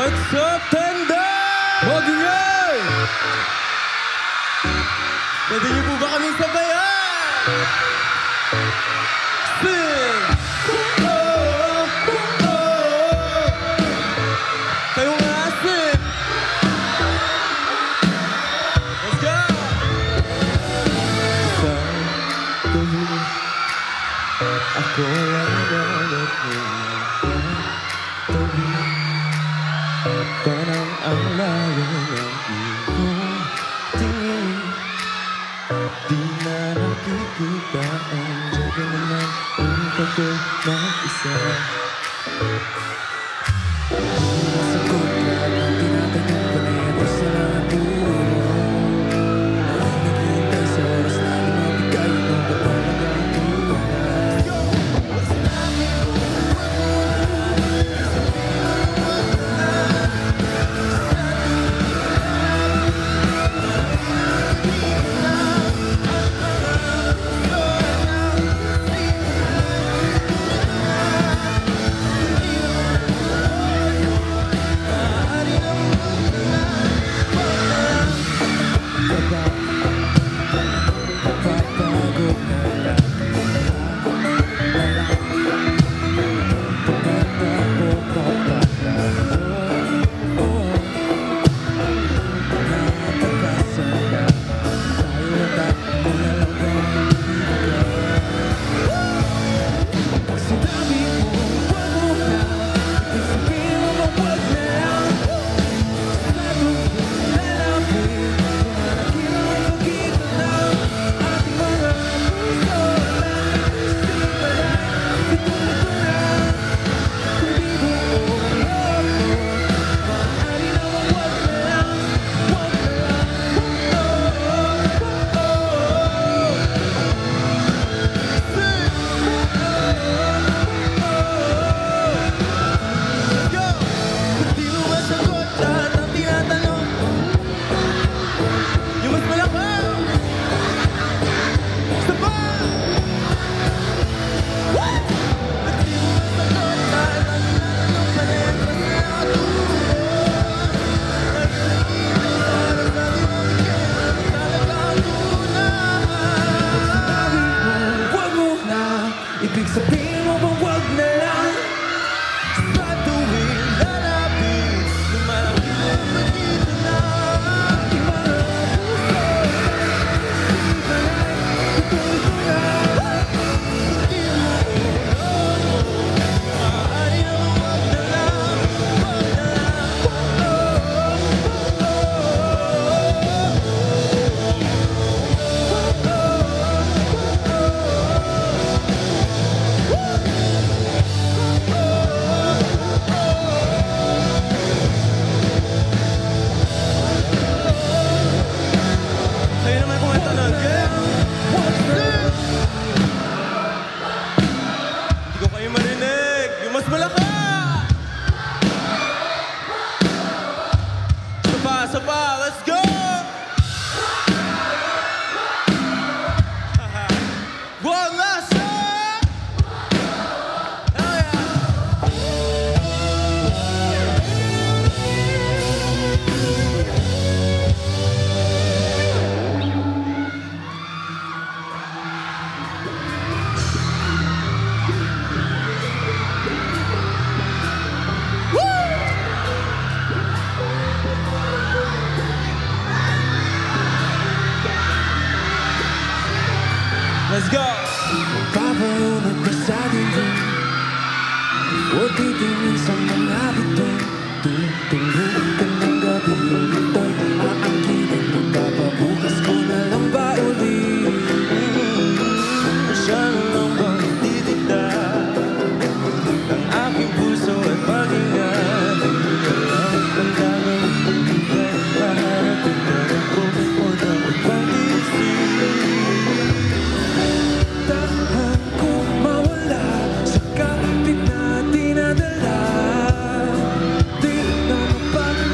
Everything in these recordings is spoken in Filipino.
at sa tenda! Magingay! Pwede niyo po ba kaming sabayan? Sing! Kayo nga, sing! Let's go! Sa gabi, ako lang dapat tabi. Parang ang layo ng iyong tingin. Di na nakikita ang jagan ng utak ko mag-isa. Nasagot lang ang tinatanong ko na ito sa puno. Naghihintay sa oras na lumabigay ng kapalagang tulad. Sinabi ko, wag mo let's go! One last shot! Hell yeah! Let's go! Papayunod ka sa dingding, huwag titingin sa mga bituin. Tulog ka ng gabi, ito'y aangkitin mo. Papabukas ko na lang ba ulit? Siya na lang bang nagtitigda ng aking puso at paghinga? Hindi na lang ang gagawin ko bigay. Maharapin na ako o dapat bang isip? Sa kapit na dinadala, di na mapag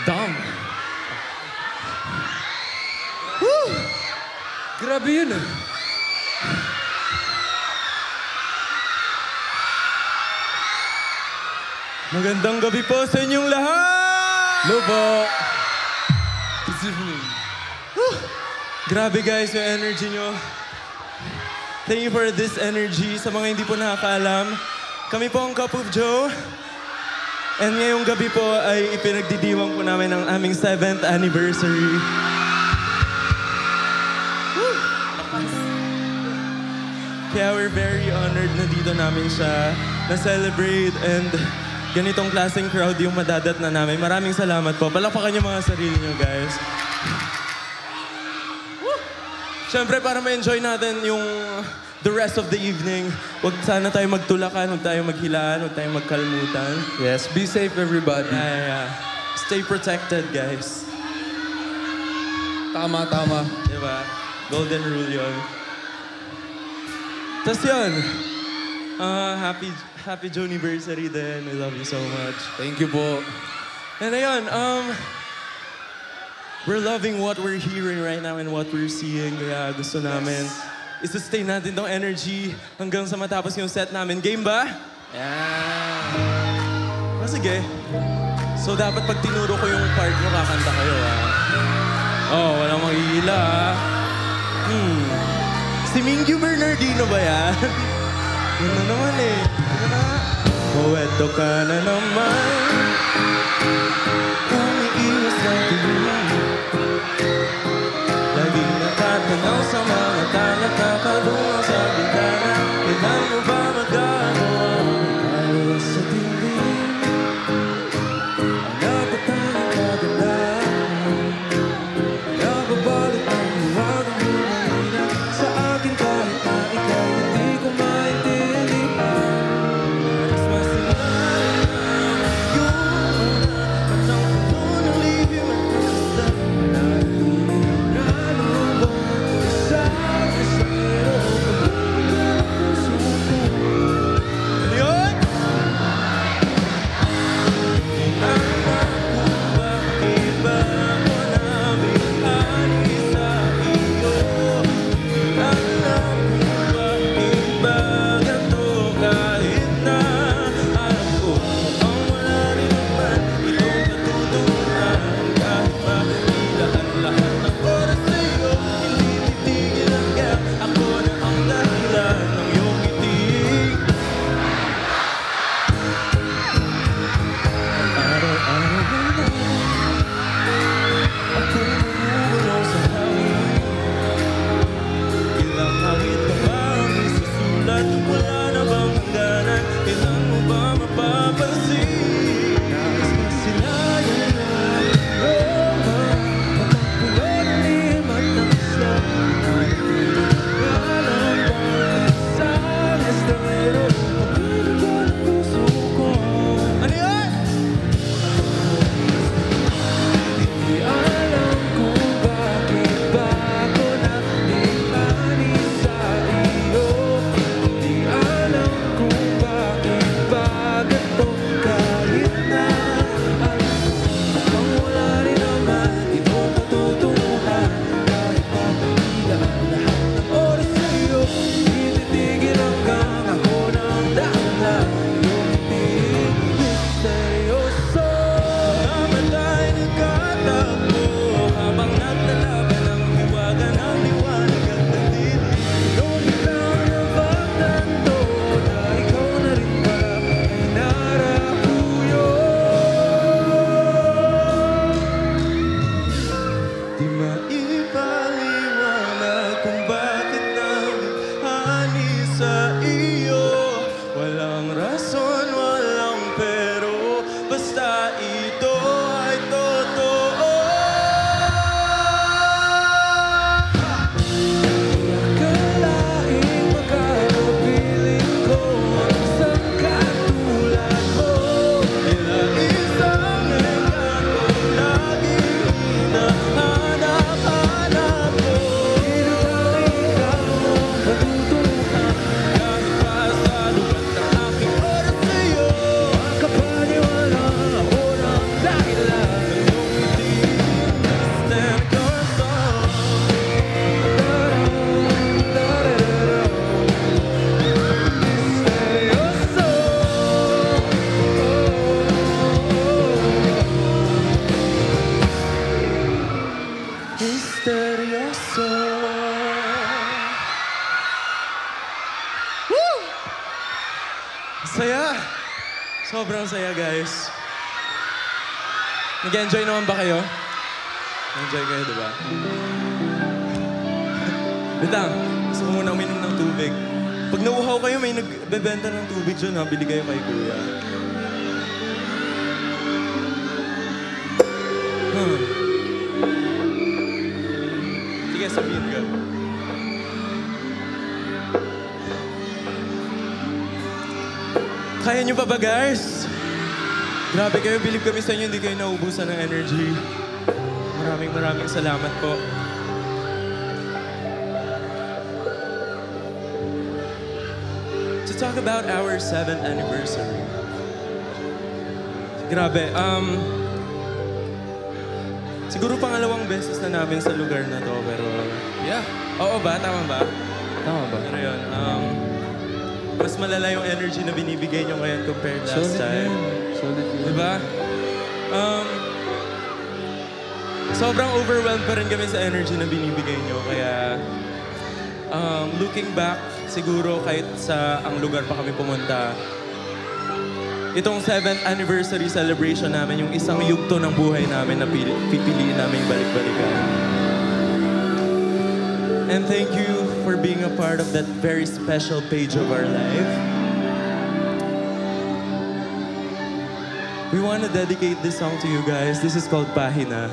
Damn. Woo! Grabe yun eh. Magandang gabi po sa inyong lahat! Hello po. Grabe guys, yung energy nyo. Thank you for this energy. Sa mga hindi po nakakaalam, kami po ang Cup of Joe. And ngayong gabi po ay ipinagdidiwang po namin ang aming 7th anniversary. Woo! Kaya we're very honored na dito namin siya na-celebrate and ganitong klaseng crowd yung madadat na namin. Maraming salamat po. Palakpakan yung mga sarili nyo, guys. Siyempre, para ma-enjoy natin yung the rest of the evening, huwag sana tayo magtulakan, huwag tayo maghilaan, huwag tayo magkalmutan. Yes, be safe everybody. Yeah. Stay protected, guys. Tama. Diba? Golden rule yun. Tapos yun, happy Joaniversary din. We love you so much. Thank you po. And ayun, we're loving what we're hearing right now and what we're seeing. Kaya gusto namin i-sustain natin tong energy hanggang sa matapos yung set namin. Game ba? Yeah. Sige. So dapat pag tinuro ko yung part nyo, kakanta kayo, Oh, walang magigila, Si Mingyu Bernardino ba yan? Yun na naman eh. Poeto ka na naman. Umiiwas na tingin. Laging natatanaw sa mga talata. Kalungan sa bintana. Kailan mo ba magagawa? Kaya sa tingin. Napatanging kagandahan. Nababalik ang huwagang humahina sa akin kahit na ika'y hindi ko maintindihan. Mas masilayan yung at ang puno ng lihim at nasastan. Nalulungkot sa akin sa Sobrang saya, guys. Nag-enjoy naman ba kayo? Enjoy kayo, di ba? Bitang, gusto ko muna uminom ng tubig. Pag nauuhaw kayo, may nagbebenta ng tubig dyan, ha? Bili kayo kay Kuya. Sige, sabihin ka. Kaya nyo pa ba, guys? Grabe kayo, believe kami sa inyo, hindi kayo nauubusan ng energy. Maraming salamat po. To talk about our 7th anniversary. Grabe, siguro pangalawang beses na namin sa lugar na to, pero... Yeah. Oo ba? Tama ba? Tama ba? Pero yun, mas malala yung energy na binibigay nyo ngayon compared last time. Solid yun. Diba? Sobrang overwhelmed pa rin kami sa energy na binibigay nyo. Kaya, looking back, siguro kahit sa ang lugar pa kami pumunta, itong 7th anniversary celebration namin, yung isang yugto ng buhay namin na pipiliin namin balik-balikan. And thank you for being a part of that very special page of our life. We want to dedicate this song to you guys. This is called Pahina.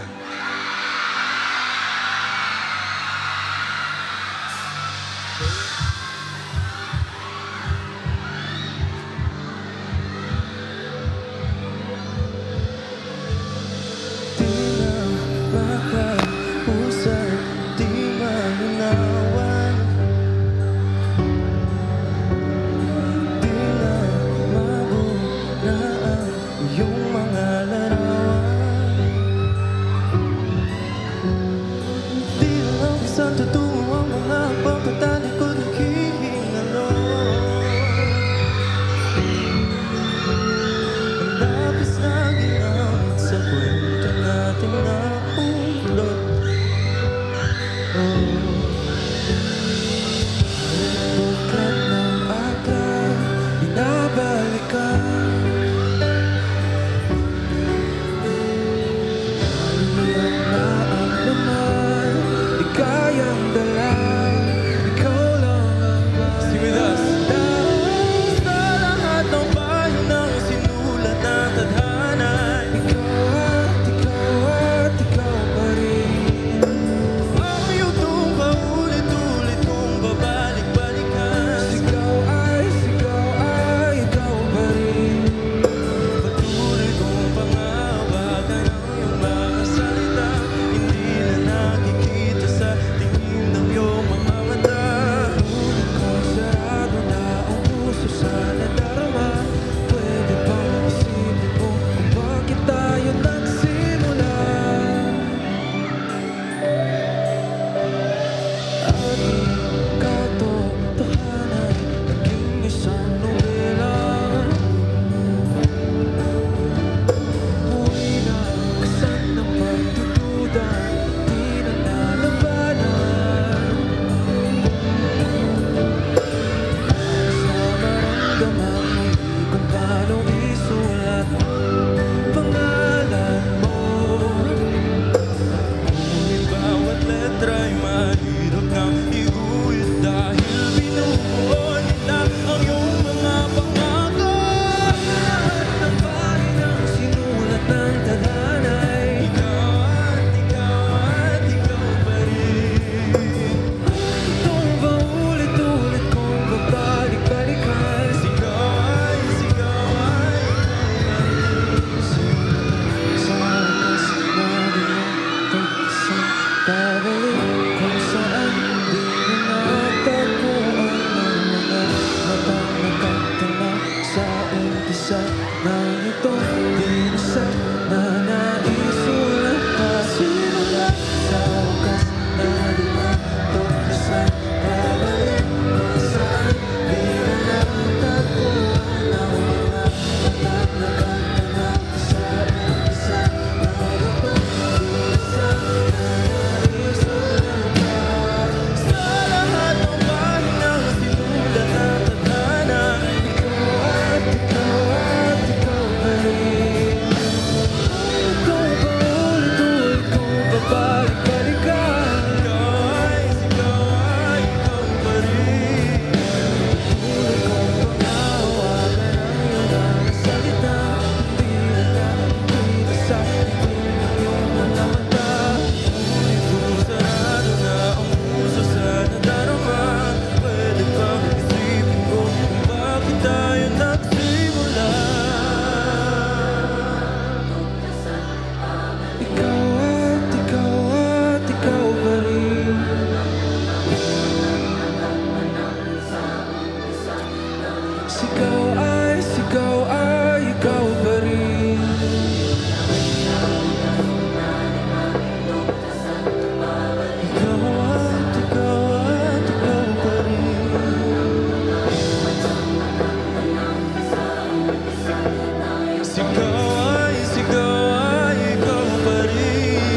ikaw pa rin.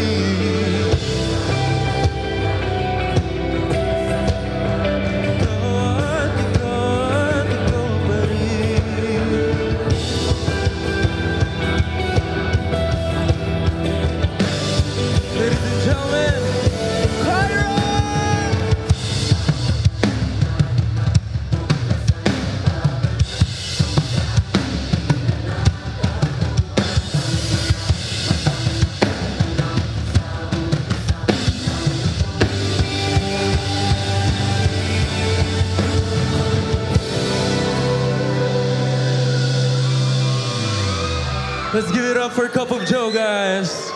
Ikaw pa rin. Ladies and gentlemen, Cairo! Let's give it up for Cup of Joe, guys.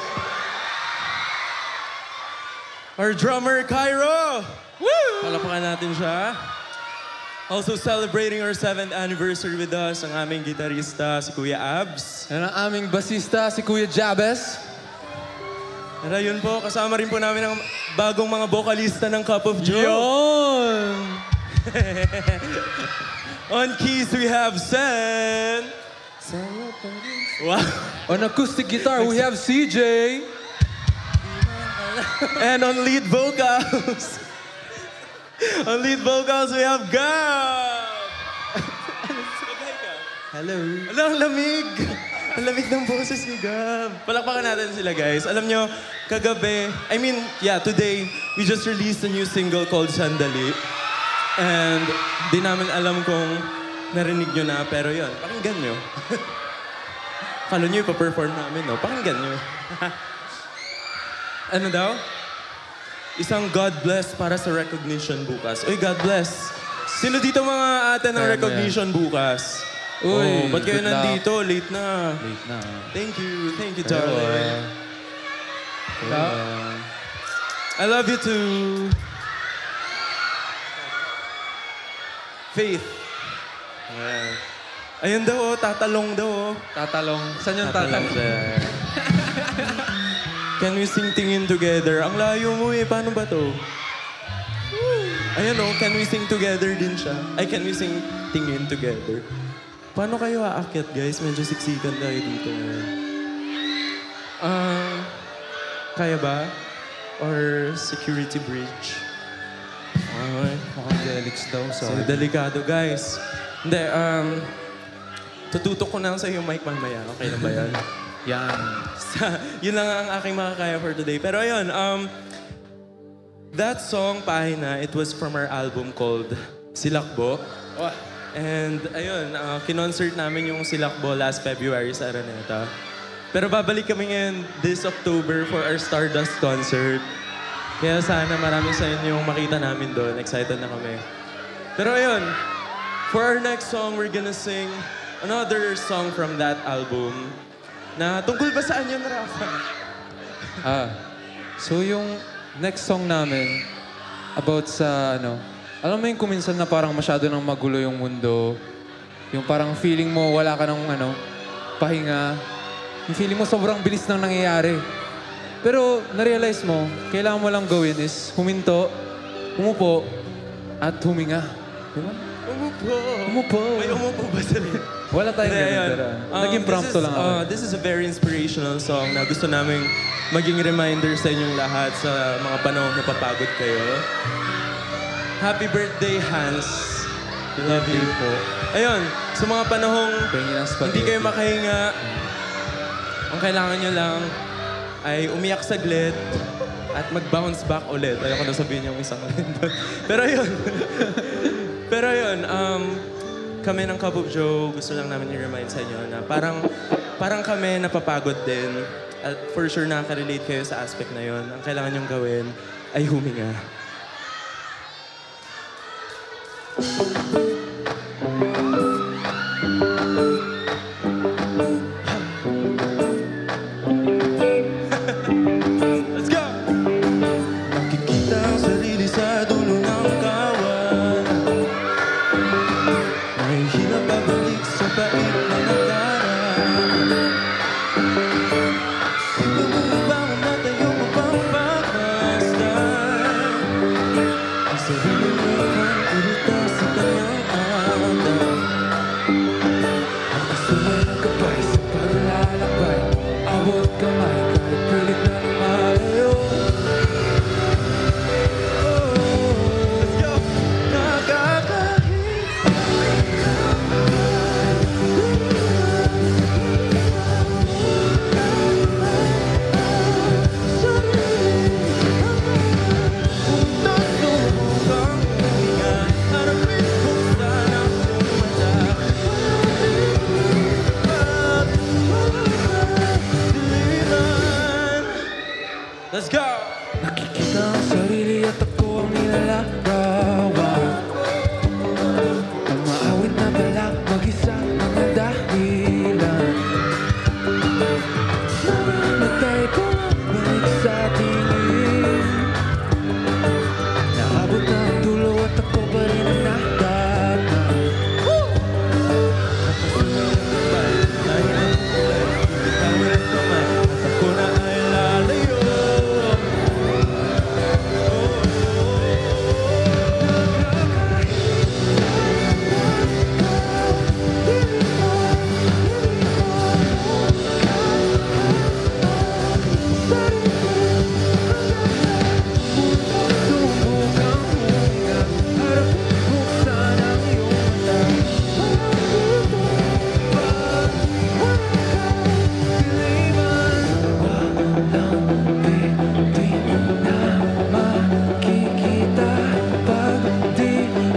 Our drummer, Cairo. Woo! Palapakan natin siya. Also celebrating our 7th anniversary with us, ang aming gitarista, si Kuya Abs. Yan ang aming basista, si Kuya Jabez. At ayun po, kasama rin po namin ang bagong mga vokalista ng Cup of Joe. Yun! On keys, we have Sen. Wow. On acoustic guitar, we have CJ. And on lead vocals, we have Gab. Hello. Hello, ang lamig. Ang lamig ng boses ni Gab. Palakpakan natin sila, guys. Alam nyo, kagabi, today, we just released a new single called Sandali. And di namin alam kung narinig nyo na, pero yun, pakinggan nyo. Kala nyo ipaperform namin, no? Pakinggan nyo. Ano daw? Isang God bless para sa recognition bukas. Uy, God bless. Sino dito mga ate ng recognition bukas? Uy, ba't kayo good luck. nandito? Late na. Late na. Thank you, darling. I love you too. Faith. Ayun daw, tatalong daw. Tatalong. Saan yung tatalong? Can we sing Tingin Together? Ang layo mo eh. Paano ba to? Ayun o, Can We Sing Together din siya. Ay, Can We Sing Tingin Together? Paano kayo aakyat, guys? Medyo siksikan tayo dito ngayon. Kaya ba? Or security bridge? Okay. Mukhang delix daw. So, delikado, guys. Hindi, tututok ko na lang sa iyo, mic, mamaya. Okay lang ba yan? Yan. Yun lang ang aking makakaya for today. Pero ayun, that song, Pahina, it was from our album called Silakbo. And ayun, kinonsert namin yung Silakbo last February sa Araneta. Pero babalik kami ngayon this October for our Stardust concert. Kaya sana marami sa inyo yung makita namin doon. Excited na kami. Pero ayun, for our next song, we're gonna sing another song from that album. Na tungkol ba saan yun, Rafa? So yung next song namin, about sa alam mo yung kuminsan na parang masyado nang magulo yung mundo, yung parang feeling mo wala ka ng pahinga, yung feeling mo sobrang bilis nang nangyayari. Pero na-realize mo, kailangan mo lang gawin is huminto, umupo, at huminga. Diba? Umupo. May umupo ba sa rin? Wala tayong ganun, pero naging prompto lang ako. This is a very inspirational song na gusto naming maging reminder sa inyong lahat sa mga panahon na papagod kayo. Happy birthday, Hans. We love you po. Ayun, sa mga panahong hindi kayo makahinga, ang kailangan nyo lang ay umiyak saglit at mag-bounce back ulit. Ayoko na sabihin yung isang ulit. Pero ayun, kami ng Cup of Joe, gusto lang namin i-remind sa inyo na parang kami napapagod din. At for sure nakaka-relate kayo sa aspect na yon. Ang kailangan nyong gawin ay huminga. Let's go! Nakikita ang sarili sa dulo ng kawan. Mahihirap babalik sa pait na nakaraan. Bumubang na tayo upang pagmasdan. Let's go! Nakikita ang sarili at ako ang nilalarawan. Umaawit na balak mag-isa mga dahilan. Namatay ko balik sa tingin. Naabot na ang dulo at ako pa rin ang nakdata. Ako na ay lalayo. Subukang huminga para buksan ang iyong mata. Walang bituin na makikita pag di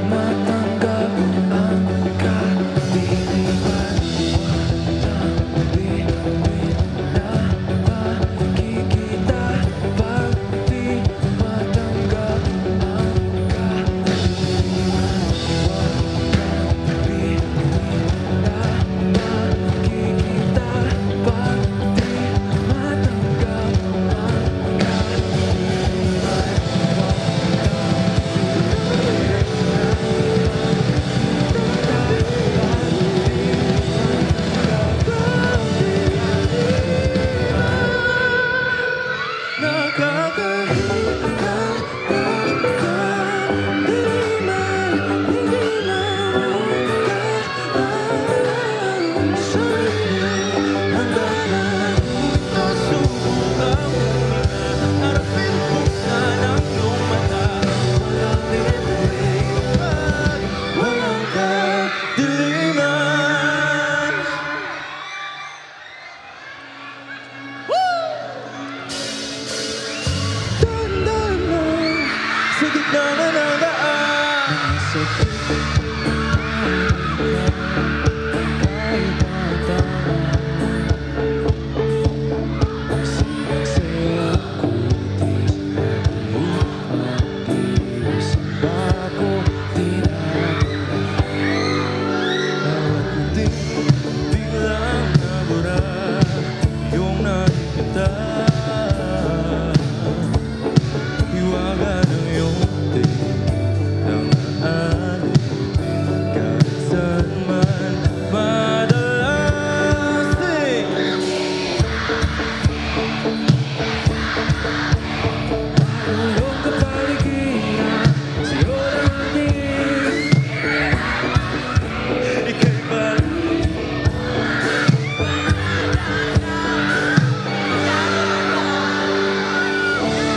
matanggap ang kadiliman. Walang bituin na makikita pag di matanggap ang kadiliman. Walang bituin na makikita pag di matanggap ang Sa gitna na ng daan. Biglang nabura yung nakikita. Hiwaga ng iyong tinangaan. Kahit saan man madalas Ulong kapaligiran, sa'yo lang ang tingin. ika'y balik.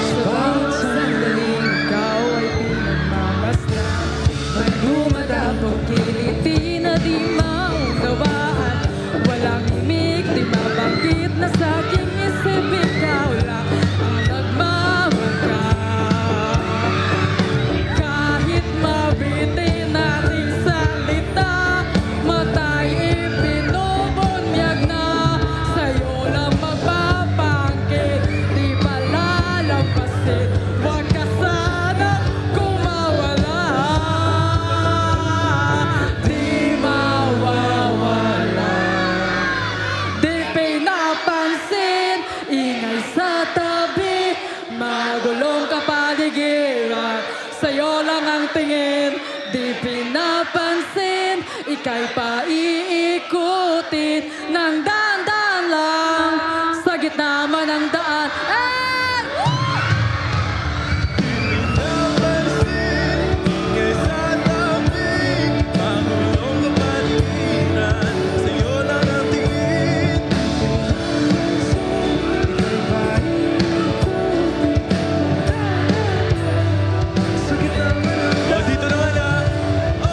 Sa bawat sandaling ikaw ay pinagmamasdan. May dumadapong kiliti na di maunawaan. Walang imig, di mabanggit na sa aking isip. Ikaw lang ang nagmamagay. Kahit mabitin nating salita, mata'y ipinubonyag na. Sa'yo lang magpapangkit, di palalampasin. Huwag ka sana kumawala. Di mawawala. Di pinapansin, ingay sa tabi. Magulong kapaligiran, sa'yo lang ang tingin. Di pinapansin, ika'y paiikutin ng daan-daan lang. Sa gitna man ng daan. Napansin, ingay sa tabi. Magulong kapaligiran. Sa'yo lang ang tingin. Oh, dito naman ah. Oh,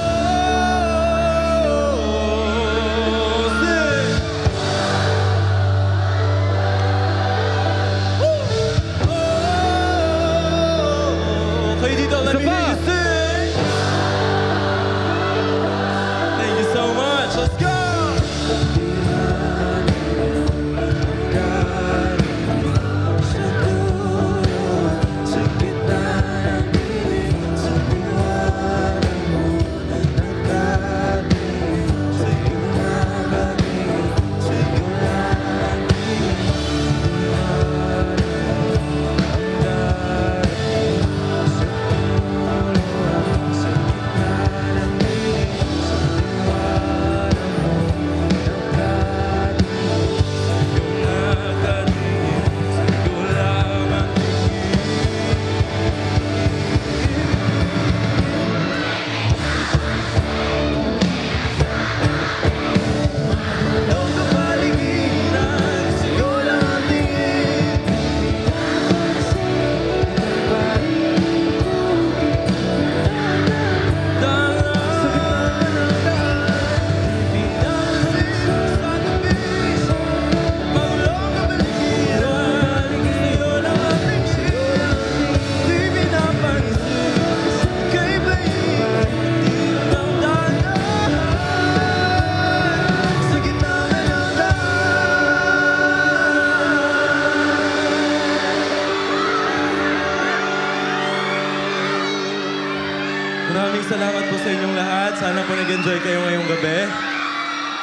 salamat po sa inyong lahat. Sana po nag-enjoy kayo ngayong gabi.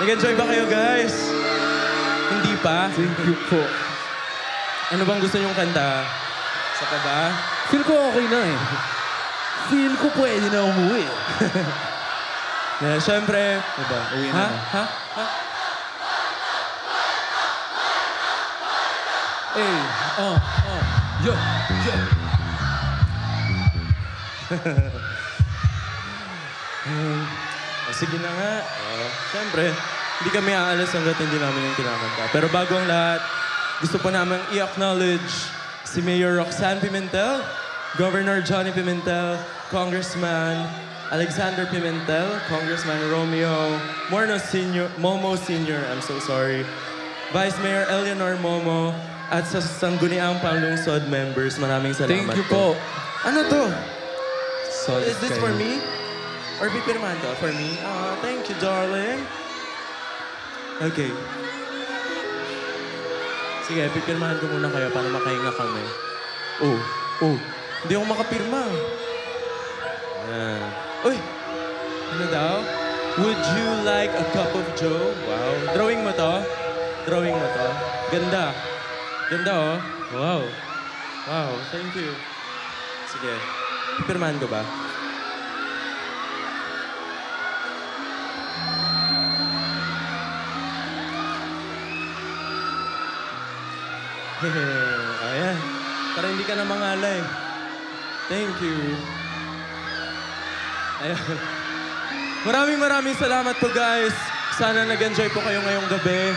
Nag-enjoy ba kayo, guys? Hindi pa? Thank you po. Ano bang gusto niyong kanta? Sa pa ba? Feel ko okay na eh. Feel ko pwede na umuwi. Yeah, syempre. Diba? Uwi na Ha? na. Ha? Ha? Hey, yo, yo. O, sige na nga. Siyempre, hindi kami aalis hanggat hindi namin yung kinakanta. Pero bago ang lahat, gusto po namin i-acknowledge si Mayor Roxanne Pimentel, Governor Johnny Pimentel, Congressman Alexander Pimentel, Congressman Romeo Momo Sr., I'm so sorry, Vice Mayor Eleanor Momo, at sa Sangguniang Panglungsod members, maraming salamat Thank you po. Ano to? Solid Is this kayo. for me? Or pipirmahan to? For me? Thank you, darling. Okay. Sige, pipirmahan ko muna kayo para makahinga kami. Oh. Hindi ako makapirma. Ayan. Uy! Ano daw? Would you like a cup of joe? Wow. Drawing mo to? Drawing mo to? Ganda. Ganda, oh. Wow. Wow, thank you. Sige. Pipirmahan ko ba? Ayan. Para hindi ka na mangalay. Thank you. Ayan. Maraming salamat po, guys. Sana nag-enjoy po kayo ngayong gabi.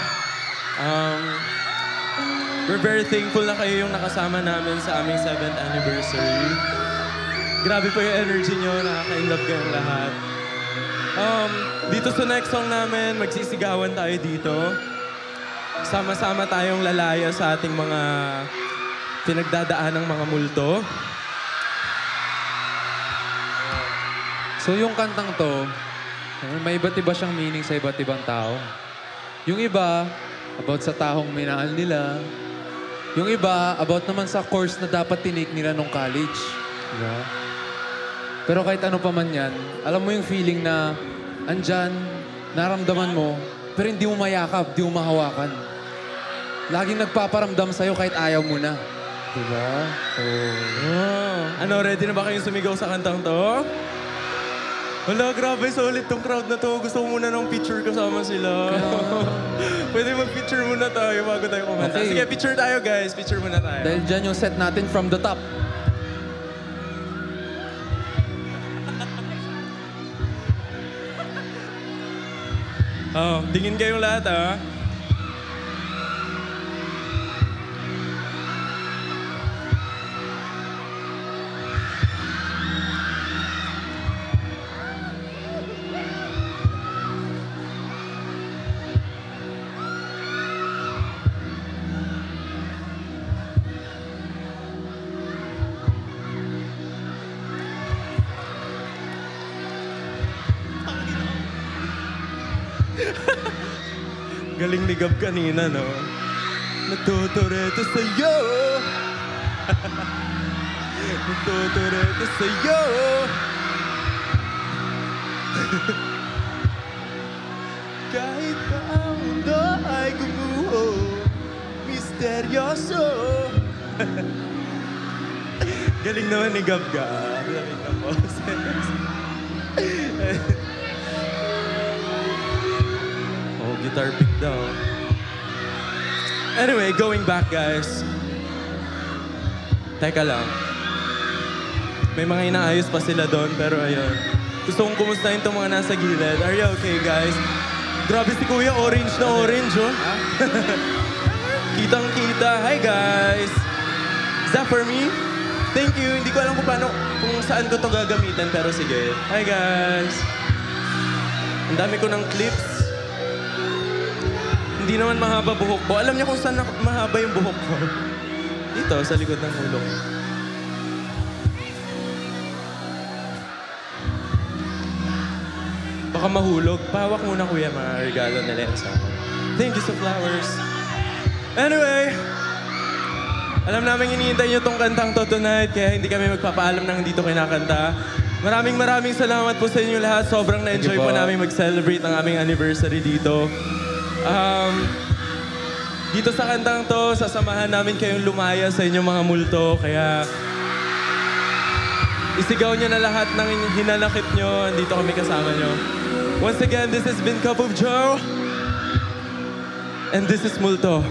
We're very thankful na kayo yung nakasama namin sa aming 7th anniversary. Grabe po yung energy nyo. Nakaka-inlove kayong lahat. Dito sa next song namin, magsisigawan tayo dito. Sama-sama tayong lalaya sa ating mga pinagdadaan ng mga multo. So yung kantang to, may iba't iba siyang meaning sa iba't ibang tao. Yung iba, about sa taong minahal nila. Yung iba, about naman sa course na dapat tinake nila nung college. Diba? Pero kahit ano pa man yan, alam mo yung feeling na andyan, naramdaman mo, pero hindi mo mayakap, hindi mo mahawakan. Laging nagpaparamdam sa'yo kahit ayaw mo na. Diba? Ano, ready na ba kayong sumigaw sa kantang to? Wala, grabe, solid tong crowd na to. Gusto ko muna ng picture kasama sila. Pwede mag-picture muna tayo bago tayo kumanta. Okay. Sige, picture tayo, guys. Picture muna tayo. Dahil dyan yung set natin from the top. Tingin kayong lahat, ha? Galing ni Gab kanina, no? Natutureto sa'yo. Natutureto sa'yo. Kahit pa ang mundo ay gumuho, misteryoso. Galing naman ni Gab. Galing na po. Guitar pick daw. Anyway, going back, guys. Teka lang. May mga inaayos pa sila doon, pero ayun. Gusto kong kumustahin itong mga nasa gilid. Are you okay, guys? Grabe si Kuya, orange na orange, oh. Kitang-kita. Hi, guys. Is that for me? Thank you. Hindi ko alam kung saan ko to gagamitin, pero sige. Hi, guys. Ang dami ko ng clips. Hindi naman mahaba buhok ko. Alam niyo kung saan mahaba yung buhok ko? Dito, sa likod ng ulo. Baka mahulog. Pahawak muna, kuya, mga regalo nila yan sa akin. Thank you sa flowers. Anyway, alam namin hinihintay niyo tong kantang to tonight, kaya hindi kami magpapaalam nang hindi to kinakanta. Maraming salamat po sa inyo lahat. Sobrang na-enjoy po namin mag-celebrate ang aming anniversary dito. Dito sa kantang to, sasamahan namin kayong lumaya sa inyong mga multo. Kaya isigaw nyo na lahat ng hinanakit nyo. Andito kami kasama nyo. Once again, this has been Cup of Joe. And this is Multo.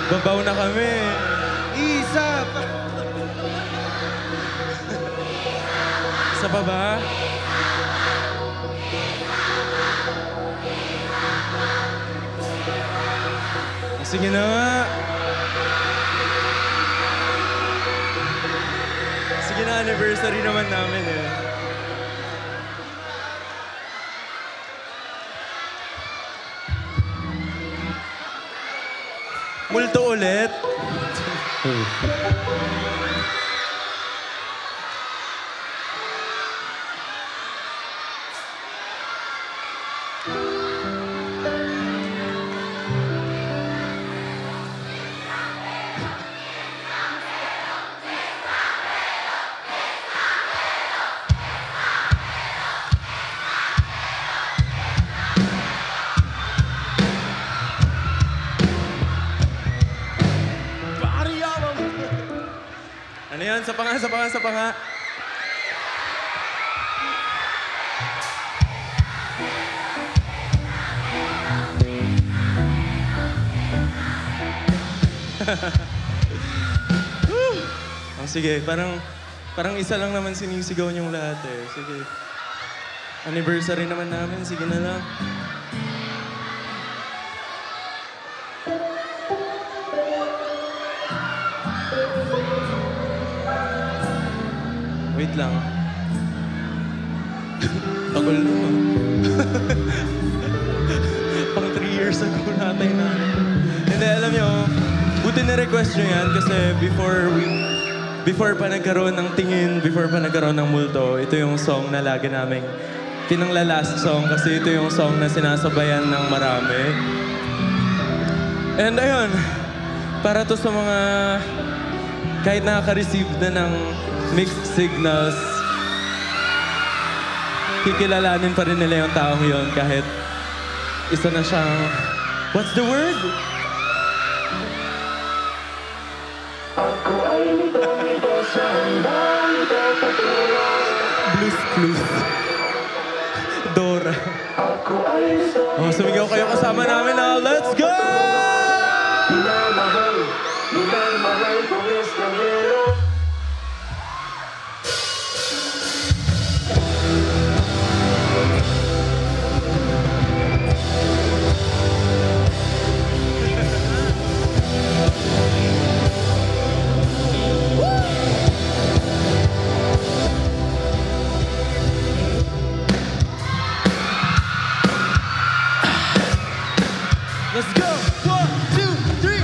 Babaw na kami. Isa pa. Isa pa ba? Sige na nga. Sige na, anniversary naman namin eh. Multo ulit. Ano yan? Sa panga, sa panga, sa panga. Oh, sige, parang isa lang naman sinisigaw niyong lahat eh. Sige. Anniversary naman namin, sige na lang. Wait lang. Tagal na. Pang 3 years ago natin na. Hindi, alam nyo, buti na-request nyo yan kasi before pa nagkaroon ng tingin, before pa nagkaroon ng multo, ito yung song na lagi naming pinanglalast song kasi ito yung song na sinasabayan ng marami. And ayun, para to sa mga kahit nakaka-receive na ng mixed signals, kikilalanin pa rin nila yung taong yun kahit isa na siyang, what's the word? Blues. Dora. Oh, sumigaw kayo kasama namin now. Let's go! Let's go! 1, 2, 3!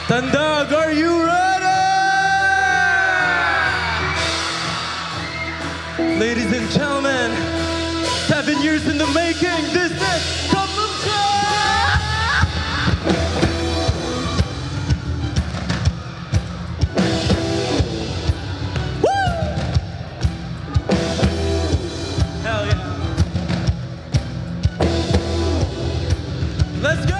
Tandag, are you ready? Ladies and gentlemen, 7 years in the making, this is Kapamcha! Woo! Hell yeah. Let's go!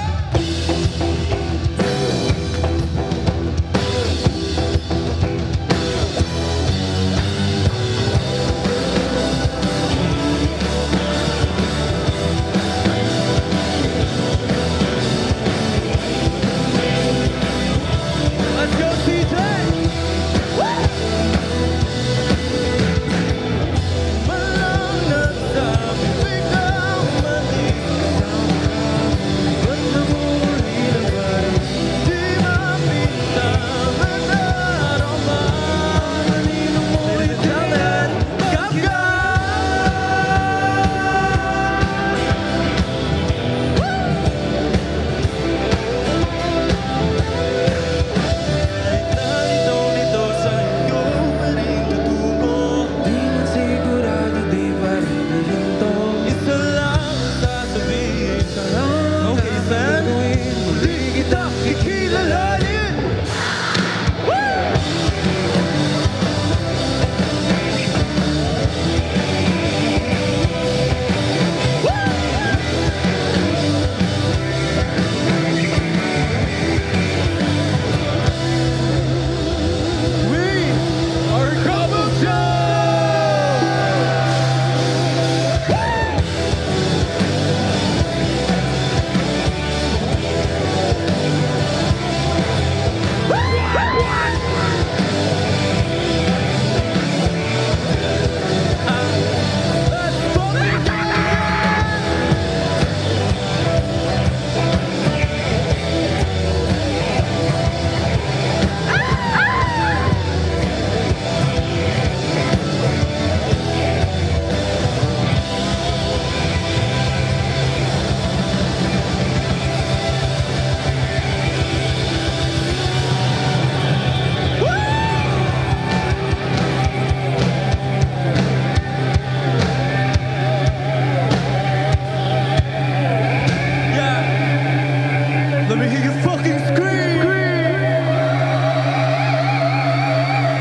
Let me hear you fucking scream!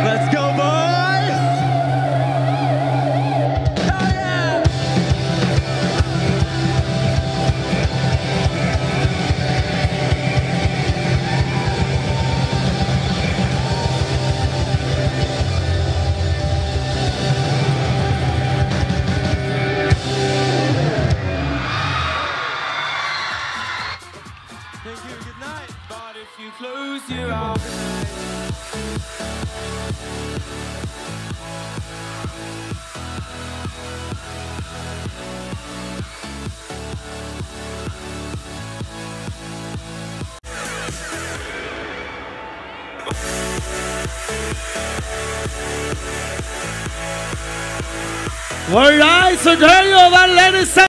Let's go, boys! Hell yeah! Thank you, good night. But if you close your eyes, Alright, so there you are, ladies and